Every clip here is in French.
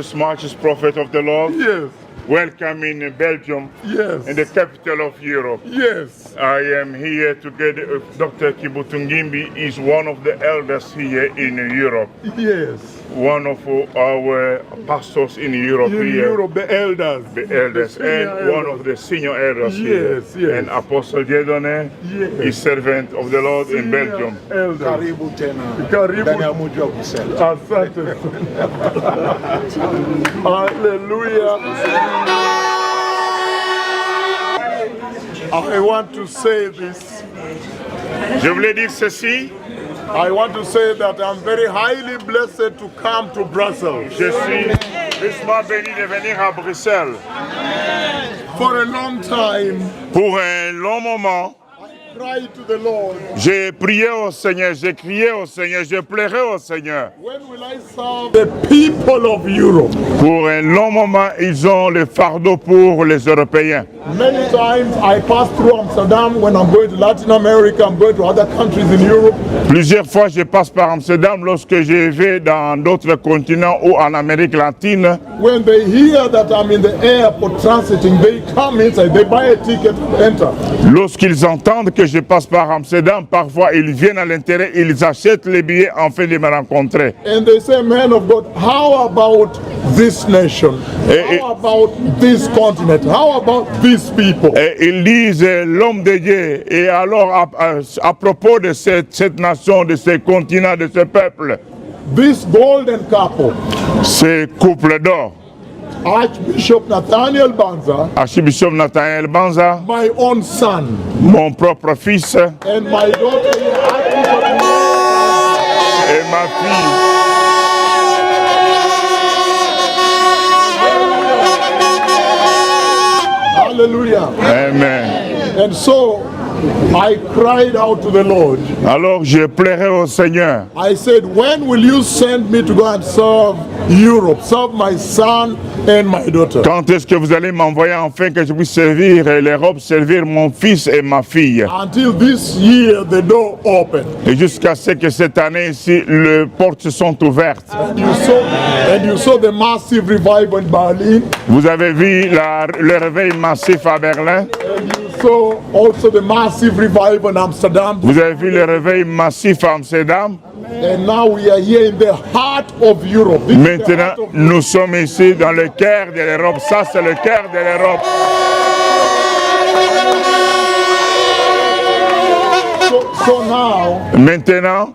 smartest prophet of the Lord. Yes. Welcome in Belgium, Yes. in the capital of Europe. Yes. I am here together with Dr. Kibutungimbi. Is one of the elders here in Europe. Yes. One of our pastors in Europe In here. Europe, the elders. The elders, The senior and one elders. of the senior elders here. Yes, yes. And Apostle Dieudonné Yes. is servant of the Lord in Senior Belgium. Elders. Karibu tena. Karibu. Daniel Mujo Giselle. Asante. Hallelujah. I want to say this. Je voulais dire ceci. I want to say that I'm very highly blessed to come to Brussels. Je suis richement béni de venir à Bruxelles. For a long time, Pour un long moment, I cried to the Lord, j'ai prié au Seigneur, j'ai crié au Seigneur, j'ai pleuré au Seigneur. when will I serve the people of Europe? Pour un long moment, ils ont le fardeau pour les Européens. Many times I pass through Amsterdam when I'm going to Latin America, I'm going to other countries in Europe. Plusieurs fois, je passe par Amsterdam lorsque je vais dans d'autres continents ou en Amérique latine. When they hear that I'm in the airport transiting, they come inside, they buy a ticket to enter. Lorsqu'ils entendent que je passe par Amsterdam, parfois ils viennent à l'intérieur, ils achètent les billets afin de me rencontrer. And they say, man of God, how about this nation? How about this continent? How about these people? Et ils disent l'homme de Dieu. Et alors, à propos de cette nation, de ce continent, de ce peuple, This golden couple, ce couple d'or, Archbishop Nathaniel Banza, Archbishop Nathaniel Banza, my own son, mon propre fils and my daughter, Archbishop et ma fille. Hallelujah. Amen. And so I cried out to the Lord. Alors je pleurais au Seigneur. I said, when will you send me to go and serve Europe, serve my son and my daughter? Quand est-ce que vous allez m'envoyer afin que je puisse servir l'Europe, servir mon fils et ma fille? Until this year, the door opened. Et jusqu'à ce que cette année-ci, les portes sont ouvertes. And you saw the massive revival in Berlin. Vous avez vu le réveil massif à Berlin. And you saw also the massive revival in Amsterdam. Vous avez vu le réveil massif à Amsterdam. And now we are here in the heart of Europe. This is the Maintenant, heart of Europe. nous sommes ici dans le cœur de l'Europe. Ça, c'est le cœur de l'Europe. So now, Maintenant,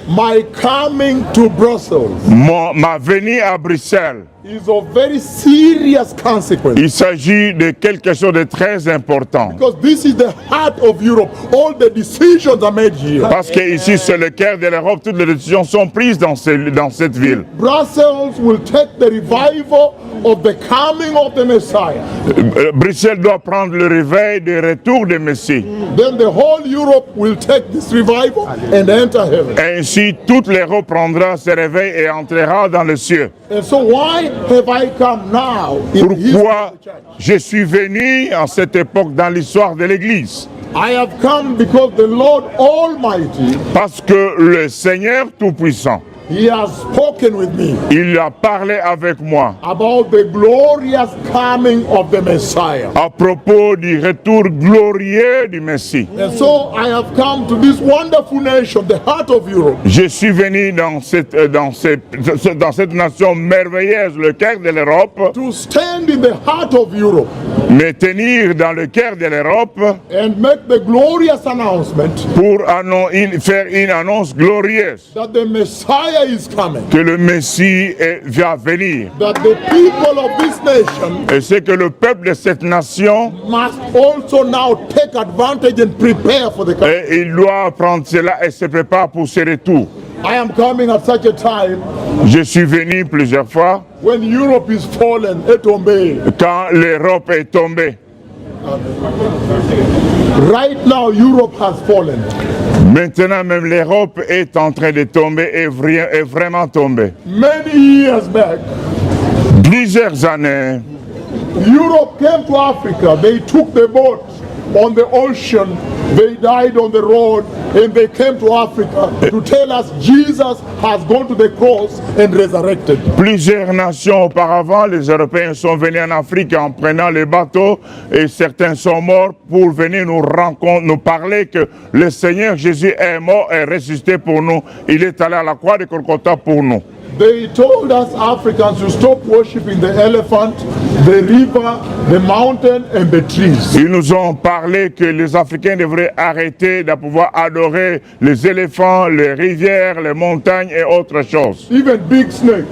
my coming to Brussels ma venue à Bruxelles, is of very serious consequence. il s'agit de quelque chose de très important. Because this is the heart of Europe. All the decisions are made here. Parce que ici, c'est le cœur de l'Europe. Toutes les décisions sont prises dans cette ville. Brussels will take the revival of the coming of the Messiah. Bruxelles doit prendre le réveil du retour de Messie. Then the whole Europe will take this revival and enter heaven. Ainsi, toute l'Europe prendra ce réveil et entrera dans le ciel. And so why have I come now in the history Pourquoi of the church? je suis venu en cette époque dans l'histoire de l'Église? I have come because the Lord Almighty, Parce que le Seigneur Tout-Puissant, He has spoken with me il a parlé avec moi about the glorious coming of the Messiah. à propos du retour glorieux du Messie. And so I have come to this wonderful nation, the heart of Europe, Je suis venu dans cette nation merveilleuse, le cœur de l'Europe, to stand in the heart of Europe me tenir dans le cœur de l'Europe and make the glorious announcement pour faire une annonce glorieuse that the Messiah is coming, que le Messie va venir. that the people of this nation Et c'est que le peuple de cette nation, must also now take advantage and prepare for the coming. il doit prendre cela et se prépare pour ce retour. I am coming at such a time Je suis venu plusieurs fois when Europe is fallen, Etombe. quand l'Europe est tombée. Right now, Europe has fallen. Maintenant même l'Europe est en train de tomber et est vraiment tombée. Many years back, Plusieurs années, Europe came to Africa. They took the boat on the ocean they died on the road and they came to Africa to tell us Jesus has gone to the cross and resurrected. Plusieurs nations auparavant, les Européens sont venus en Afrique en prenant les bateaux et certains sont morts pour venir nous parler que le Seigneur Jésus est mort et ressuscité pour nous. Il est allé à la croix de Golgotha pour nous. They told us Africans to stop worshiping the elephant, the river, the mountain and the trees. Ils nous ont parlé que les Africains devraient arrêter de pouvoir adorer les éléphants, les rivières, les montagnes et autres choses. Even big snakes.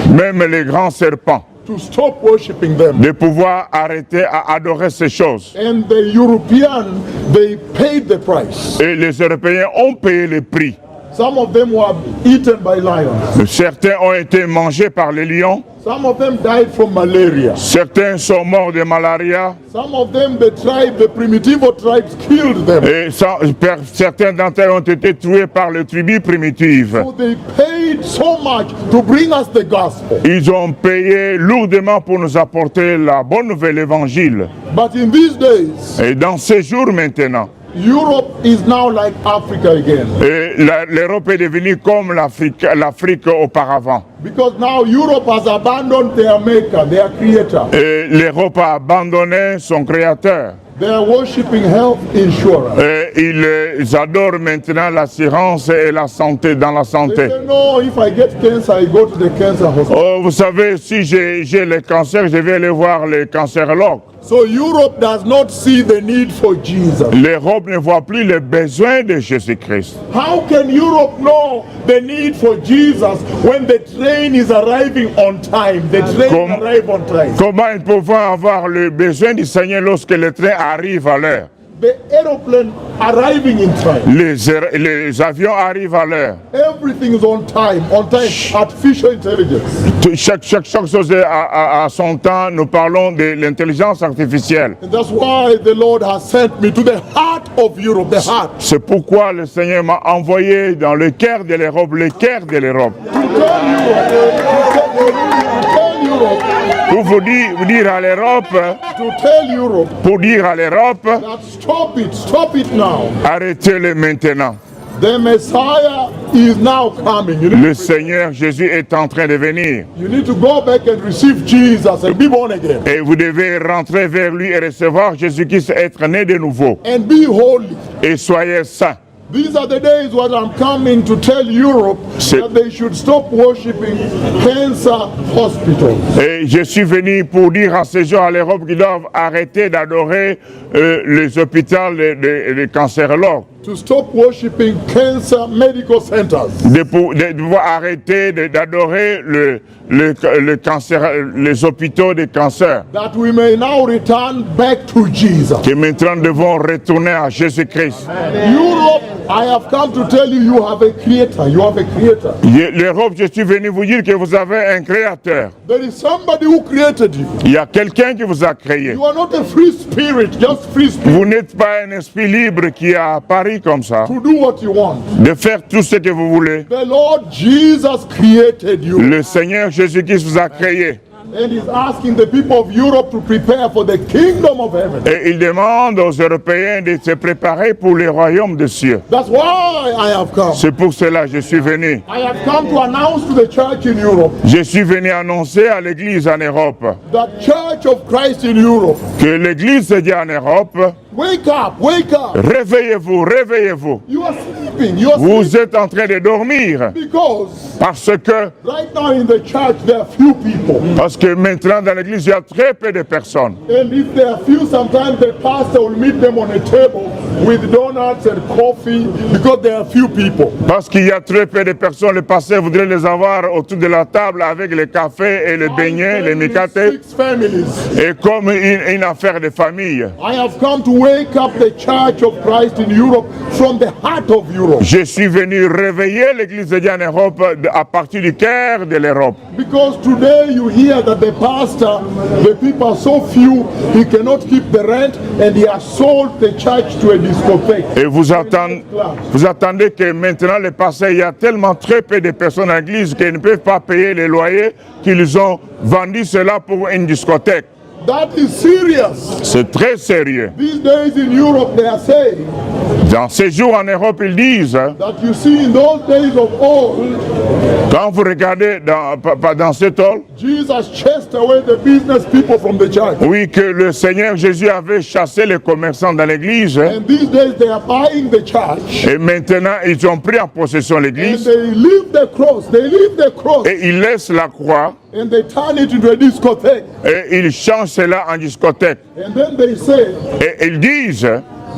Même les grands serpents. To stop worshiping them. De pouvoir arrêter à adorer ces choses. And the Europeans, they paid the price. Et les Européens ont payé le prix. Some of them were eaten by lions. Certains ont été mangés par les lions. Some of them died from malaria. Certains sont morts de malaria. Some of them, the primitivo tribes killed them. Et certains d'entre eux ont été tués par les tribus primitives. So they paid so much to bring us the gospel. Ils ont payé lourdement pour nous apporter la bonne nouvelle évangile. But in these days, et dans ces jours maintenant, Europe is now like Africa again. L'Europe est devenue comme l'Afrique auparavant. Because now Europe has abandoned their maker, their creator. Et l'Europe a abandonné son créateur. They are worshiping health insurance. Et ils adorent maintenant l'assurance et la santé dans la santé. They say, no, if I get cancer, I go to the cancer hospital. Oh, vous savez, si j'ai le cancer, je vais aller voir le cancérologue. So Europe does not see the need for Jesus. L'Europe ne voit plus les besoins de Jésus-Christ. How can Europe know the need for Jesus when the train is arriving on time? The train arrives on time. Comment ils peuvent avoir le besoin du Seigneur lorsque le train arrive à l'heure? The aeroplane arriving in time. Les avions arrivent à l'heure. Everything is on time. Artificial intelligence. Chaque chose à son temps. Nous parlons de l'intelligence artificielle. And that's why the Lord has sent me to the heart of Europe, the heart. C'est pourquoi le Seigneur m'a envoyé dans le cœur de l'Europe, le cœur de l'Europe. Pour vous dire à l'Europe, pour dire à l'Europe, stop it now. Arrêtez-le maintenant. The Messiah is now coming. Le Seigneur Jésus est en train de venir. You need to go back and receive Jesus and be born again. Et vous devez rentrer vers lui et recevoir Jésus-Christ, être né de nouveau. And be holy. Et soyez saints. These are the days when I'm coming to tell Europe that they should stop worshiping cancer hospitals. Et je suis venu pour dire à ces gens à l'Europe qu'ils doivent arrêter d'adorer les hôpitaux des cancérologues. To stop worshiping cancer medical centers. De pouvoir arrêter d'adorer le cancer, les hôpitaux de cancer. That we may now return back to Jesus. Que maintenant nous devons retourner à Jésus-Christ. Europe, I have come to tell you, you have a creator. You have a creator. L'Europe, je suis venu vous dire que vous avez un créateur. There is somebody who created you. Il y a quelqu'un qui vous a créé. You are not a free spirit, just free spirit. Vous n'êtes pas un esprit libre qui a apparu comme ça. To do what you want. De faire tout ce que vous voulez. The Lord Jesus created you. Le Seigneur Jésus-Christ vous a créé. And he's asking the people of Europe to prepare for the kingdom of heaven. Et il demande aux Européens de se préparer pour le royaume des cieux. That's why I have come. C'est pour cela que je suis venu. I have come to announce to the church in Europe. Je suis venu annoncer à l'Église en Europe. The Church of Christ in Europe. Que l'Église de Dieu en Europe. Wake up, wake up. Réveillez-vous, réveillez-vous. You are sleeping. You are Vous sleeping. êtes en train de dormir. Parce que right now in the church there are few people. Parce que maintenant dans l'église il y a très peu de personnes. And if there are few, sometimes the pastor will meet them on a table with donuts and coffee because there are few people. Parce qu'il y a très peu de personnes, le pasteur voudrait les avoir autour de la table avec le café et les beignets, les mikate. Et comme une affaire de famille. I have come to wake up the Church of Christ in Europe from the heart of Europe. Je suis venu réveiller l'église de Dieu en Europe à partir du cœur de l'Europe. Because today you hear that the pastor, the people are so few, he cannot keep the rent and he has sold the church to a discotheque. Et vous attendez que maintenant le pasteur, il y a tellement très peu de personnes à l'église qu'ils ne peuvent pas payer les loyers qu'ils ont vendu cela pour une discothèque. That is serious. C'est très sérieux. These days in Europe they are saying Dans ces jours en Europe, ils disent, that you see in those days of old, quand vous regardez dans ce temps, Jesus chased away the business people from the church. oui, que le Seigneur Jésus avait chassé les commerçants dans l'église, And these days they are buying the church. et maintenant ils ont pris en possession And l'église, they leave the cross. They leave the cross. et ils laissent la croix, And they turn it into a discotheque. et ils changent cela en discothèque. And then they say Et ils disent,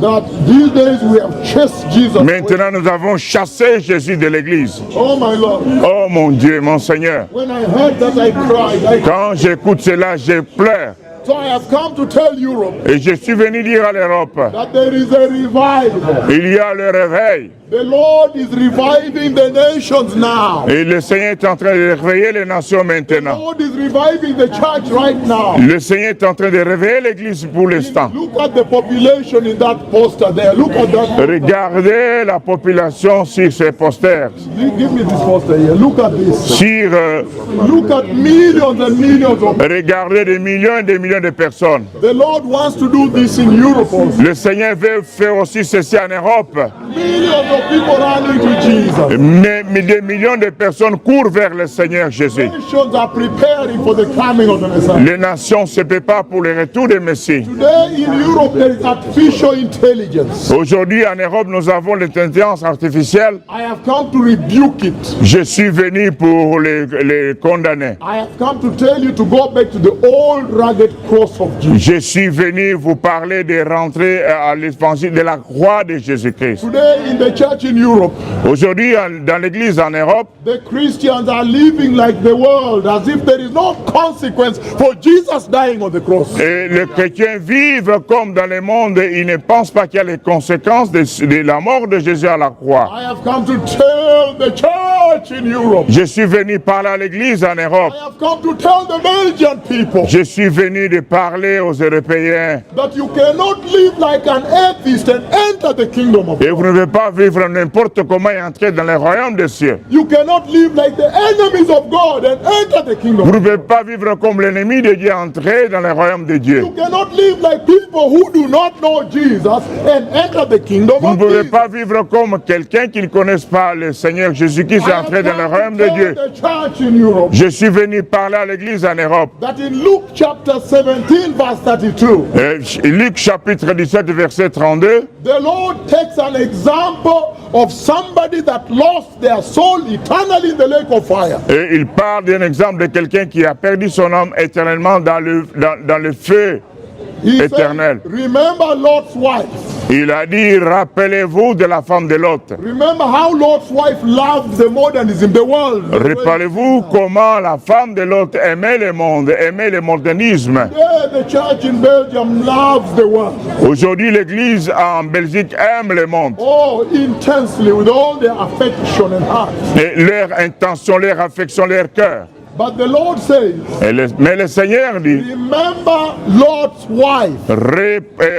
that these days we have chased Jesus away. maintenant nous avons chassé Jésus de l'église. Oh my Lord. Oh mon Dieu, mon Seigneur. When I heard that, I cried. Quand j'écoute cela, je pleure. So I have come to tell Europe Et je suis venu dire à l'Europe, that there is a revival. il y a le réveil. The Lord is reviving the nations now. Et le Seigneur est en train de réveiller les nations The maintenant. Lord is reviving the church right now. Le Seigneur est en train de réveiller l'église pour l'instant. Look at the population in that poster there. Look at that. Regardez la population sur ces posters. Give me this poster here. Look at this. Sur, Look at millions and millions of. regardez des millions et des millions de personnes. The Lord wants to do this in Europe also. Le Seigneur veut faire aussi ceci en Europe. Millions of people running to Jesus. Mais des millions de personnes courent vers le Seigneur Jésus. Nations are preparing for the coming of the Messiah. Les nations se préparent pour le retour du Messie. Today in Europe there is artificial intelligence. Aujourd'hui en Europe, nous avons l'intelligence artificielle. I have come to rebuke it. Je suis venu pour les condamner. I have come to tell you to go back to the old rugged cross of Jesus. Je suis venu vous parler de rentrer à l'évangile de la croix de Jésus-Christ. Today in the church in Europe, Aujourd'hui, dans l'église en Europe, the Christians are living like the world, as if there is no consequence for Jesus dying on the cross. et les chrétiens vivent comme dans le monde. Ils ne pensent pas qu'il y a les conséquences de la mort de Jésus à la croix. I have come to tell the church in Europe. Je suis venu parler à l'église en Europe. I have come to tell the Belgian people Je suis venu de parler aux Européens. that you cannot live like an atheist and enter the kingdom of Et God. vous ne pouvez pas vivre n'importe comment et entrer dans le royaume des cieux. You cannot live like the enemies of God and enter the kingdom. Vous ne pouvez pas vivre comme l'ennemi de Dieu, entrer dans le royaume de Dieu. You cannot live like people who do not know Jesus and enter the kingdom Vous ne of pouvez Jesus. pas vivre comme quelqu'un qui ne connaisse pas le Seigneur Jésus-Christ I est have entré dans le come royaume to de tell Dieu. the church in Europe Je suis venu parler à l'église en Europe. that in Luke chapter 17 verse 32, Luc chapitre 17 verset 32, the Lord takes an example of somebody that lost their soul eternally in the lake of fire. et il parle d'un exemple de quelqu'un qui a perdu son âme éternellement dans le feu He éternel. said, remember Lot's wife. Il a dit, rappelez-vous de la femme de Lot. Remember how Lot's wife loved the modernism, the world. Rappelez-vous comment la femme de Lot aimait le monde, aimait le modernisme. Yeah, the church in Belgium loves the world. Aujourd'hui, l'église en Belgique aime le monde. Oh, intensely with all their affection and heart. Et leur intention, leur affection, leur cœur. But the Lord says, Mais le Seigneur dit, remember Lot's wife.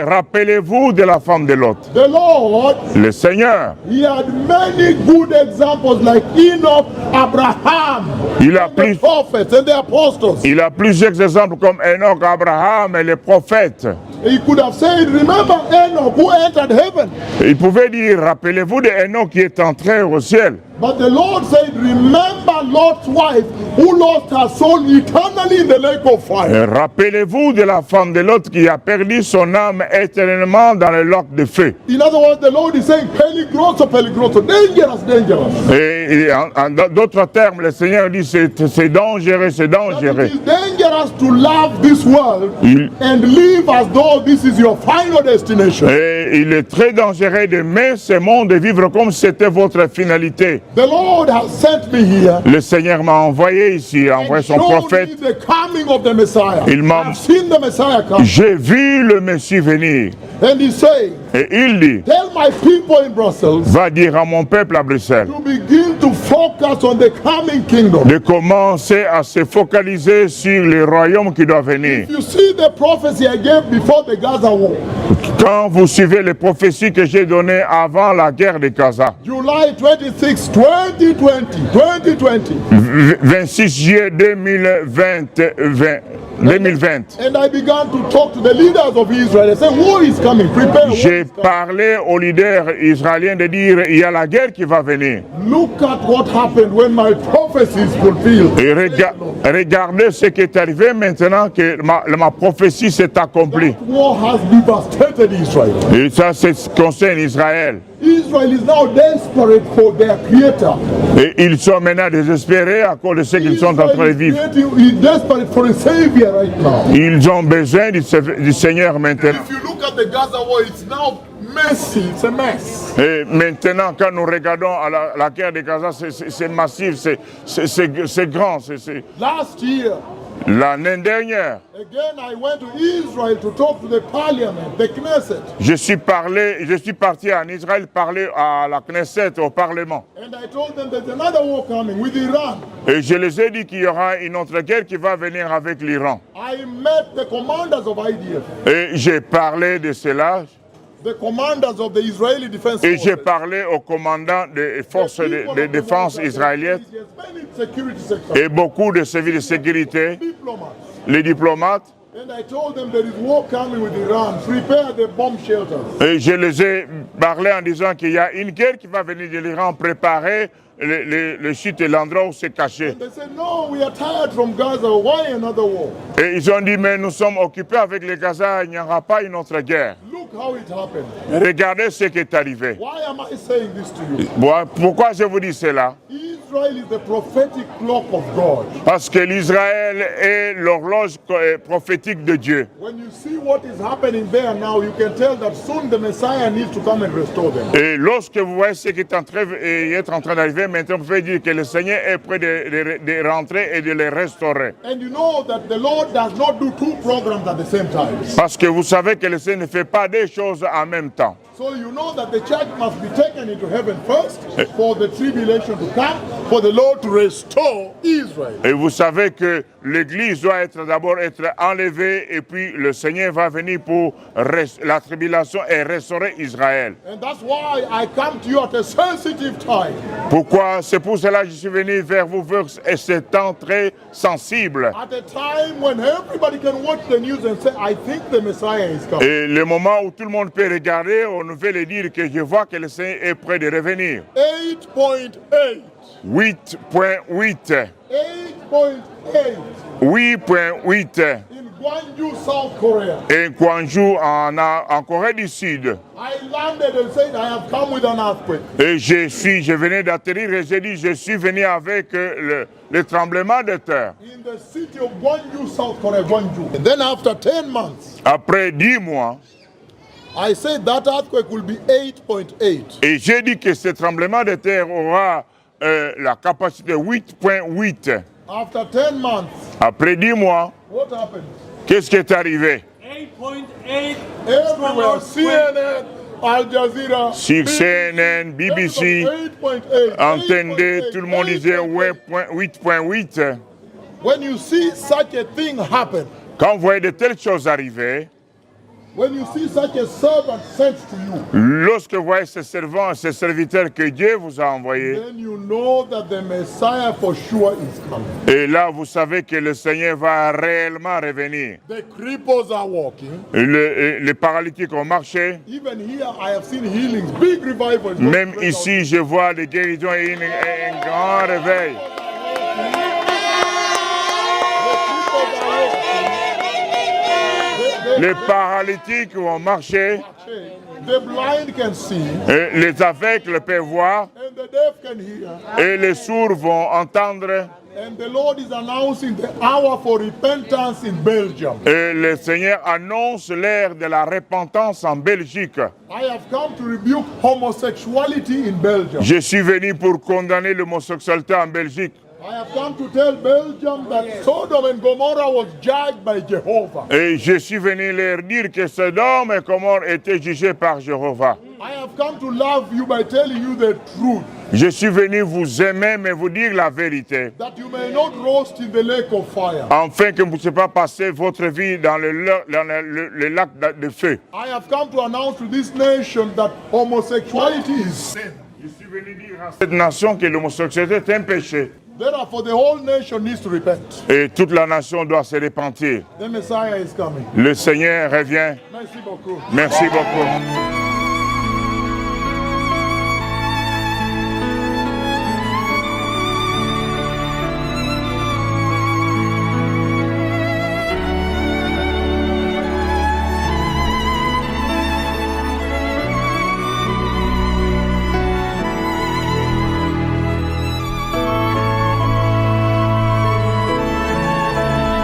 rappelez-vous de la femme de Lot. The Lord, Le Seigneur, he had many good examples like Enoch, Abraham, il a, and the plus, prophets and the apostles. il a plusieurs exemples comme Enoch, Abraham et les prophètes. He could have said, remember Enoch who entered heaven. Il pouvait dire, rappelez-vous de Enoch qui est entré au ciel. But the Lord said, remember Lot's wife who lost her soul eternally in the lake of fire. Et rappelez-vous de la femme de Lot qui a perdu son âme éternellement dans le lac de feu. In other words, the Lord is saying, peligroso, peligroso, dangerous, dangerous. Et en d'autres termes, le Seigneur dit, c'est dangereux, c'est That dangereux. it is dangerous to love this world Il- and live as though this is your final destination. Et il est très dangereux d'aimer ce monde et vivre comme si c'était votre finalité. The Lord has sent me here Le Seigneur m'a envoyé ici, a envoyé and son showed me prophète. the coming of the Messiah. Il m'a- I've seen the Messiah come. J'ai vu le Messie venir. And he's saying, Et il dit, tell my people in Brussels va dire à mon peuple à Bruxelles to begin to focus on the coming kingdom. de commencer à se focaliser sur le royaume qui doit venir. You see the prophecy I gave before the Gaza war. Quand vous suivez les prophéties que j'ai données avant la guerre de Gaza, July 26, 2020. 26 juillet 2020, 2020. And I began to talk to the leaders of Israel. I said, war is coming, prepare. J'ai parlé aux leaders israéliens de dire il y a la guerre qui va venir. Look at what happened when my prophecy is fulfilled. Et regardez ce qui est arrivé maintenant que ma prophétie s'est accomplie. That war has devastated Israel. Et ça, c'est ce qui concerne Israël. Israel is now desperate for their creator. Et ils sont maintenant désespérés à cause de ce qu'ils sont en train de vivre. Is desperate for a savior right now. Ils ont besoin du Seigneur maintenant. If you look at the Gaza war, it's now messy. It's a mess. Et maintenant, quand nous regardons à la guerre de Gaza, c'est massif, c'est grand. Last year, L'année dernière, again, I went to Israel to talk to the parliament, the Knesset. je suis parti en Israël parler à la Knesset, au Parlement. And I told them there's another war coming with Iran. Et je les ai dit qu'il y aura une autre guerre qui va venir avec l'Iran. I met the commanders of IDF, Et j'ai parlé de cela. the commanders of the Israeli defense Et j'ai forces. parlé au commandant des forces de défense israéliennes et beaucoup de services de sécurité, Diplomats. les diplomates. And I told them there is war coming with Iran. Prepare the bomb shelters. Et je les ai parlé en disant qu'il y a une guerre qui va venir de l'Iran, préparer le site et l'endroit où c'est caché. And they said, no, we are tired from Gaza. Why another war? Et ils ont dit, mais nous sommes occupés avec les Gaza, il n'y aura pas une autre guerre. Look how it happened. Regardez ce qui est arrivé. Why am I saying this to you? Bon, pourquoi je vous dis cela? Israel is the prophetic clock of God. Parce que l'Israël est l'horloge prophétique de Dieu. When you see what is happening there now, you can tell that soon the Messiah needs to come and restore them. Et lorsque vous voyez ce qui est en train d'arriver, maintenant vous pouvez dire que le Seigneur est prêt de rentrer et de les restaurer. And you know that the Lord does not do two programs at the same time. Parce que vous savez que le Seigneur ne fait pas deux choses en même temps. So you know that the church must be taken into heaven first for the tribulation to come, for the Lord to restore Israel. Et vous savez que l'Église doit d'abord être enlevée et puis le Seigneur va venir pour la tribulation et restaurer Israël. And that's why I come to you at a sensitive time. Pourquoi? C'est pour cela que je suis venu vers vous vers ce temps très sensible. At a time when everybody can watch the news and say, I think the Messiah is coming. Et le moment où tout le monde peut regarder aux nouvelles et dire que je vois que le Seigneur est prêt de revenir. 8.8. 8.8. 8.8 8.8 in Gwangju, South Korea. et Gwangju en Corée du Sud. I landed and said, I have come with an earthquake. Et je venais d'atterrir et j'ai dit, je suis venu avec le tremblement de terre. In the city of Gwangju, South Korea, Gwangju. And then after 10 months, Après 10 mois, I said that earthquake will be 8.8. et j'ai dit que ce tremblement de terre aura la capacité 8.8. After 10 months, Après 10 mois, what happened? qu'est-ce qui est arrivé? 8.8. Everywhere, CNN, Al Jazeera, Sur CNN, BBC, 8.8. entendez, tout le monde disait 8.8. When you see such a thing happen, Quand vous voyez de telles choses arriver, when you see such a servant sent to you, lorsque vous voyez ces servants, ces serviteurs que Dieu vous a envoyés, then you know that the Messiah for sure is coming. et là vous savez que le Seigneur va réellement revenir. The cripples are walking. Les paralytiques ont marché. Even here, I have seen healings, big revivals. Même ici, je vois des guérisons et un grand réveil. Les paralytiques ont marché, The blind can see, et les aveugles peuvent voir, and the deaf can hear. et les sourds vont entendre. And the Lord is announcing the hour for repentance in Belgium. Et le Seigneur annonce l'ère de la repentance en Belgique. I have come to rebuke homosexuality in Belgium. Je suis venu pour condamner l'homosexualité en Belgique. I have come to tell Belgium that Sodom and Gomorrah was judged by Jehovah. Et je suis venu leur dire que Sodome et Gomorrhe étaient jugés par Jéhovah. I have come to love you by telling you the truth, Je suis venu vous aimer, mais vous dire la vérité, that you may not roast in the lake of fire. afin que vous ne puissiez pas passer votre vie dans le lac de feu. I have come to announce to this nation that homosexuality is sin. Je suis venu dire à cette nation que l'homosexualité est un péché. Therefore, the whole nation needs to repent. Et toute la nation doit se repentir. The Messiah is coming. Le Seigneur revient. Merci beaucoup. Merci beaucoup.